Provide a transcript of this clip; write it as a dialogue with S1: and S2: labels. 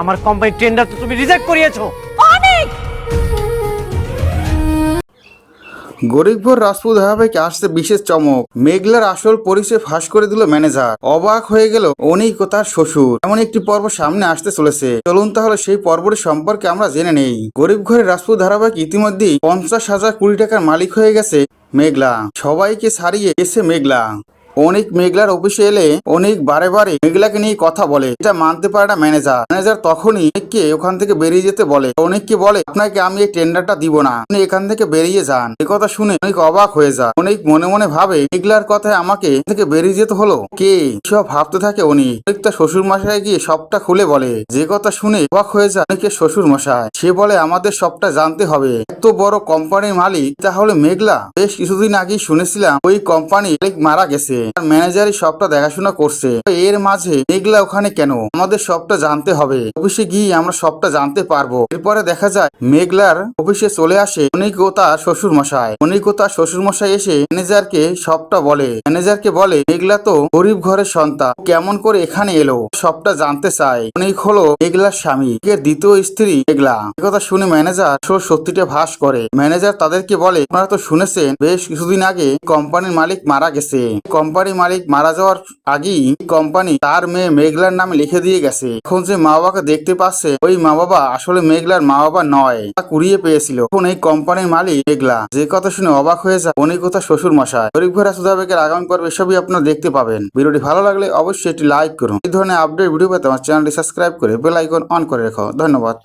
S1: আমার কোম্পানির টেন্ডার তো তুমি রিজেক্ট করিয়েছো।
S2: অনেক
S3: গরিবপুর রাজপুত ধারাবাহিকে আসছে বিশেষ চমক। মেঘলার আসল পরিচয় ফাঁস করে দিল ম্যানেজার। অবাক হয়ে গেল অনিক ও তার শ্বশুর। এমন একটি পর্ব সামনে আসতে চলেছে, চলুন তাহলে সেই পর্বটি সম্পর্কে আমরা জেনে নেই। গরিব ঘরের রাজপুত ধারাবাহিক ইতিমধ্যেই 50,000 কোটি টাকার মালিক হয়ে গেছে মেঘলা। সবাইকে ছাড়িয়ে এসে মেঘলা। অনেক মেঘলার অফিসে এলে অনেক বারে বারে মেঘলাকে নিয়ে কথা বলে, এটা মানতে পারে না ম্যানেজার তখনই অনেককে ওখান থেকে বেরিয়ে যেতে বলে। অনেককে বলে, আপনাকে আমি এই টেন্ডারটা দিব না, আপনি এখান থেকে বেরিয়ে যান। এ কথা শুনে অনেক অবাক হয়ে যায়। অনেক মনে মনে ভাবে, মেঘলার কথায় আমাকে থেকে বেরিয়ে যেতে হলো, কে সব ভাবতে থাকে। অনেক তার শ্বশুর মশাই গিয়ে সবটা খুলে বলে। যে কথা শুনে অবাক হয়ে যায় অনেকের শ্বশুর মশাই। সে বলে, আমাদের সবটা জানতে হবে, এত বড় কোম্পানির মালিক তাহলে মেঘলা। বেশ কিছুদিন আগেই শুনেছিলাম ওই কোম্পানির মালিক মারা গেছে, ম্যানেজারই সবটা দেখাশোনা করছে। এর মাঝে মেঘলা ওখানে কেন? আমাদের সবটা জানতে হবে। অফিসে গিয়ে আমরা সবটা জানতে পারবো। এরপরে দেখা যায় মেঘলার অফিসে চলে আসে অনিক ও তার শ্বশুর মশাই। অনিক ও তার শ্বশুর মশাই এসে ম্যানেজারকে সবটা বলে। ম্যানেজারকে বলে, মেঘলা তো গরিব ঘরের সন্তান, কেমন করে এখানে এলো সবটা জানতে চায়। অনিক হলো মেঘলার স্বামী, এর দ্বিতীয় স্ত্রী মেঘলা। কথা শুনে ম্যানেজার সত্যিটা ভাস করে। ম্যানেজার তাদেরকে বলে, আপনারা তো শুনেছেন বেশ কিছুদিন আগে কোম্পানির মালিক মারা গেছে। কোম্পানির মালিক মারা যাওয়ার আগেই কোম্পানি তার মেয়ে মেঘলার নামে লিখে দিয়ে গেছে। এখন যে মা বাবাকে দেখতে পাচ্ছে, ওই মা বাবা আসলে মেঘলার মা বাবা নয়, তা কুড়িয়ে পেয়েছিল। এখন এই কোম্পানির মালিক মেঘলা। যে কথা শুনে অবাক হয়ে যায় অনেক কথা শ্বশুর মশাই। গরিব ঘর রাজপুত ধারাবাহিকের আগামী পর্ব এসবই আপনারা দেখতে পাবেন। ভিডিওটি ভালো লাগলে অবশ্যই এটি লাইক করুন। এই ধরনের আপডেট ভিডিও পেতে আমার চ্যানেলটি সাবস্ক্রাইব করে বেল আইকন অন করে রাখো। ধন্যবাদ।